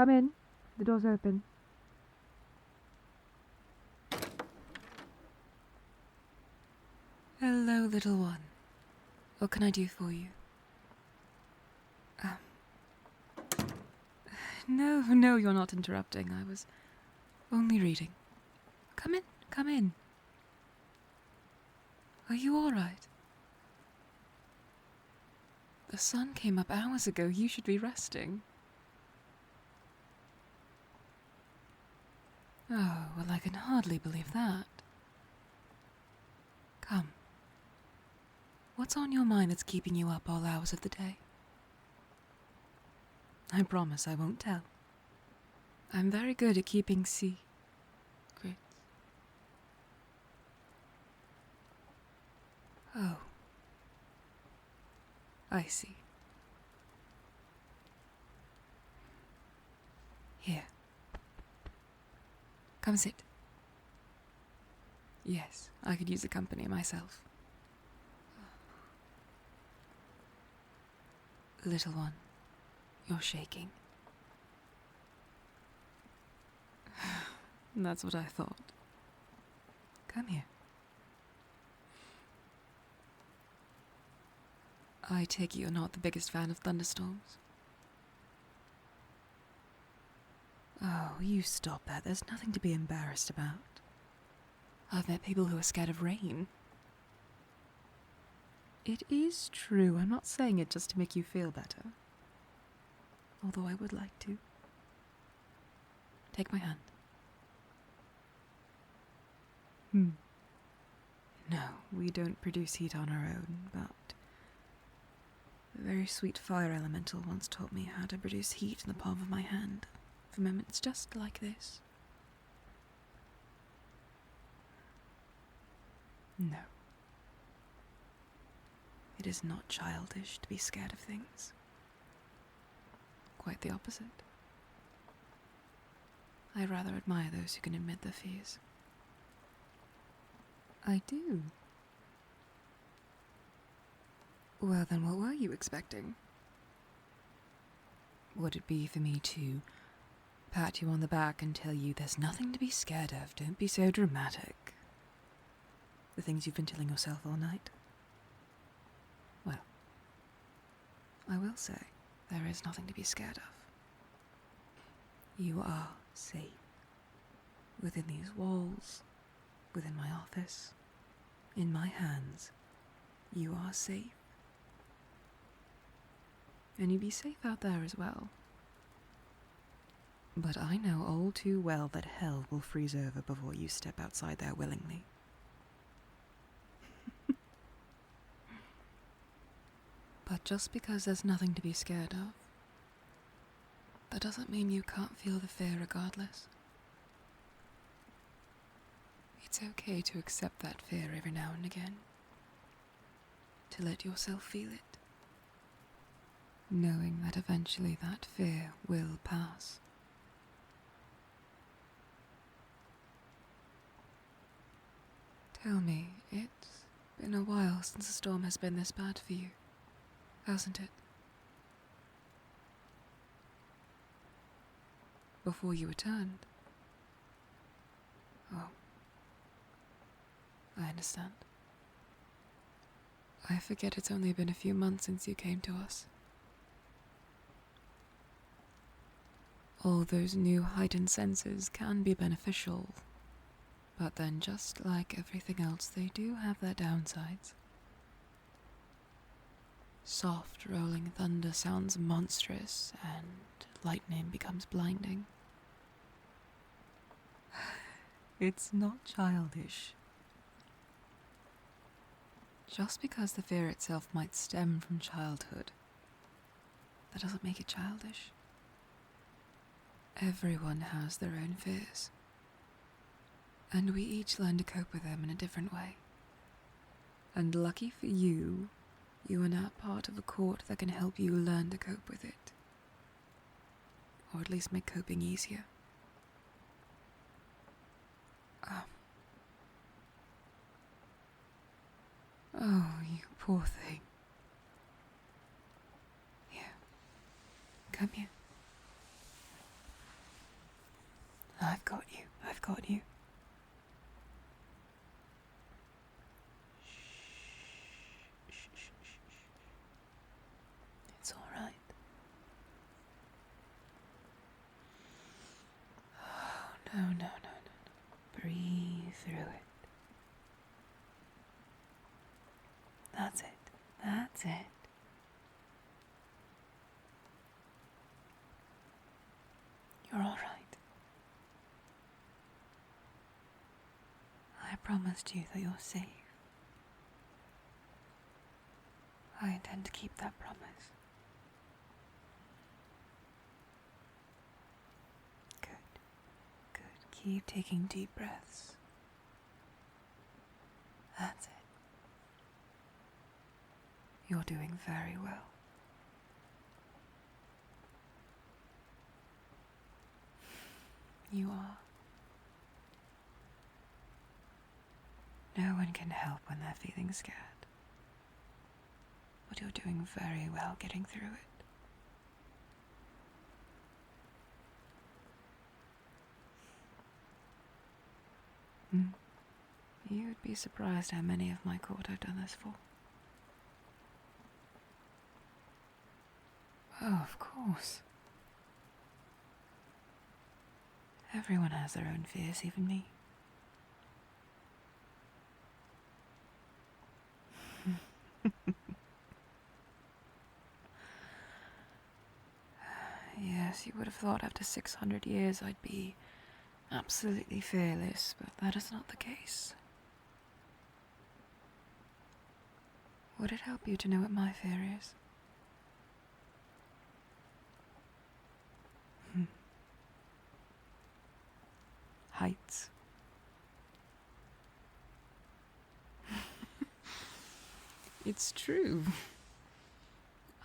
Come in. The door's open. Hello, little one. What can I do for you? No, you're not interrupting. I was only reading. Come in. Are you all right? The sun came up hours ago. You should be resting. Oh, well, I can hardly believe that. Come. What's on your mind that's keeping you up all hours of the day? I promise I won't tell. I'm very good at keeping secrets. Oh. I see. Here. Come sit. Yes, I could use the company myself. Little one, you're shaking. That's what I thought. Come here. I take it you're not the biggest fan of thunderstorms? Oh, you stop that. There's nothing to be embarrassed about. I've met people who are scared of rain. It is true. I'm not saying it just to make you feel better. Although I would like to. Take my hand. No, we don't produce heat on our own, but the very sweet fire elemental once taught me how to produce heat in the palm of my hand for moments just like this. No. It is not childish to be scared of things. Quite the opposite. I rather admire those who can admit their fears. I do. Well, then what were you expecting? Would it be for me to pat you on the back and tell you there's nothing to be scared of, don't be so dramatic? The things you've been telling yourself all night? Well, I will say there is nothing to be scared of. You are safe. Within these walls, within my office, in my hands, you are safe. And you'd be safe out there as well. But I know all too well that hell will freeze over before you step outside there willingly. But just because there's nothing to be scared of, that doesn't mean you can't feel the fear regardless. It's okay to accept that fear every now and again. To let yourself feel it. Knowing that eventually that fear will pass. Tell me, it's been a while since the storm has been this bad for you, hasn't it? Before you returned. Oh. I understand. I forget it's only been a few months since you came to us. All those new heightened senses can be beneficial, but then just like everything else, they do have their downsides. Soft rolling thunder sounds monstrous, and lightning becomes blinding. It's not childish. Just because the fear itself might stem from childhood, that doesn't make it childish. Everyone has their own fears, and we each learn to cope with them in a different way. And lucky for you, you are now part of a court that can help you learn to cope with it. Or at least make coping easier. Oh, you poor thing. Here. Come here. I've got you. It's all right. Oh, no. Breathe through it. That's it. You're all right. I promised you that you're safe. I intend to keep that promise. Good. Keep taking deep breaths. That's it. You're doing very well. You are. No one can help when they're feeling scared. But you're doing very well getting through it. You'd be surprised how many of my court I've done this for. Oh, of course. Everyone has their own fears, even me. Yes, you would have thought after 600 years I'd be absolutely fearless, but that is not the case. Would it help you to know what my fear is? Heights. It's true.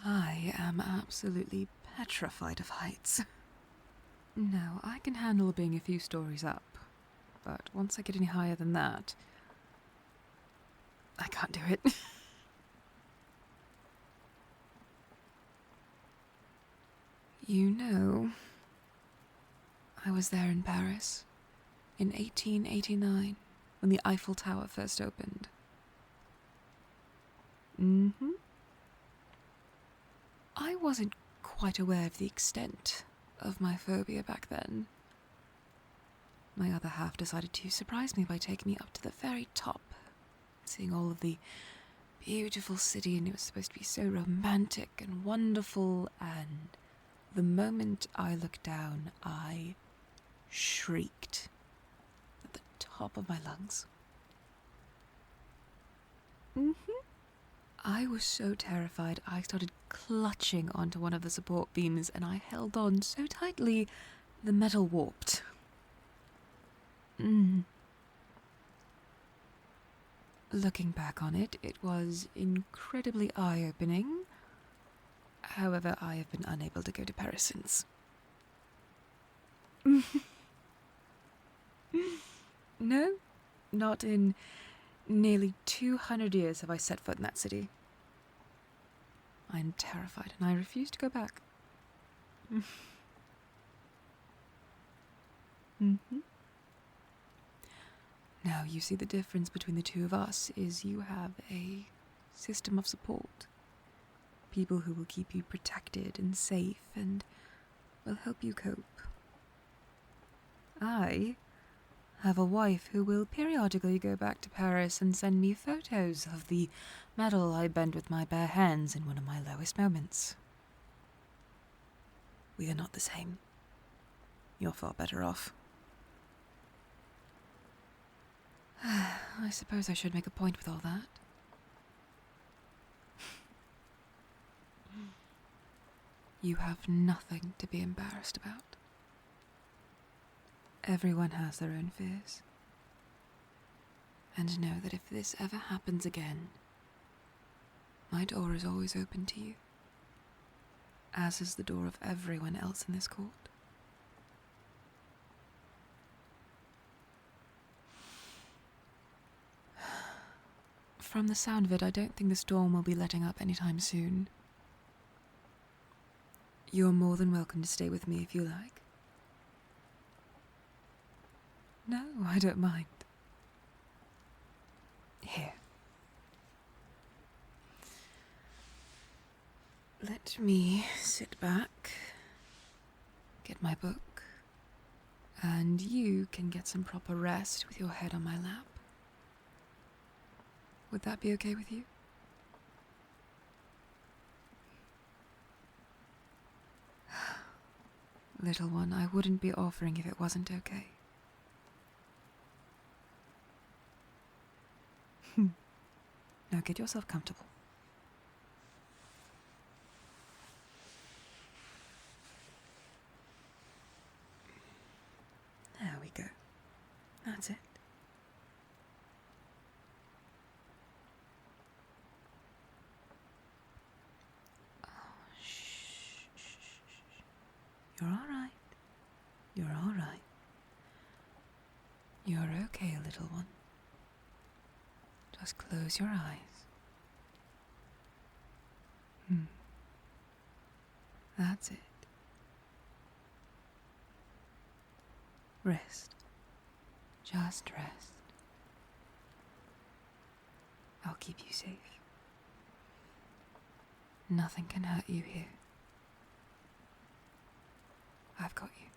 I am absolutely petrified of heights. Now, I can handle being a few stories up, but once I get any higher than that, I can't do it. You know, I was there in Paris in 1889 when the Eiffel Tower first opened. I wasn't quite aware of the extent of my phobia back then. My other half decided to surprise me by taking me up to the very top, seeing all of the beautiful city, and it was supposed to be so romantic and wonderful, and the moment I looked down, I shrieked at the top of my lungs. I was so terrified, I started clutching onto one of the support beams, and I held on so tightly, the metal warped. Looking back on it, it was incredibly eye-opening. However, I have been unable to go to Paris since. No, not in nearly 200 years have I set foot in that city. I am terrified and I refuse to go back. Now, you see, the difference between the two of us is you have a system of support. People who will keep you protected and safe and will help you cope. I have a wife who will periodically go back to Paris and send me photos of the metal I bend with my bare hands in one of my lowest moments. We are not the same. You're far better off. I suppose I should make a point with all that. You have nothing to be embarrassed about. Everyone has their own fears. And know that if this ever happens again, my door is always open to you, as is the door of everyone else in this court. From the sound of it, I don't think the storm will be letting up anytime soon. You're more than welcome to stay with me if you like. No, I don't mind. Here. Let me sit back, get my book, and you can get some proper rest with your head on my lap. Would that be okay with you? Little one, I wouldn't be offering if it wasn't okay. Now get yourself comfortable. There we go. That's it. Oh, shh. You're all right. You're all right. You're okay, little one. Just close your eyes. That's it. Rest. Just rest. I'll keep you safe. Nothing can hurt you here. I've got you.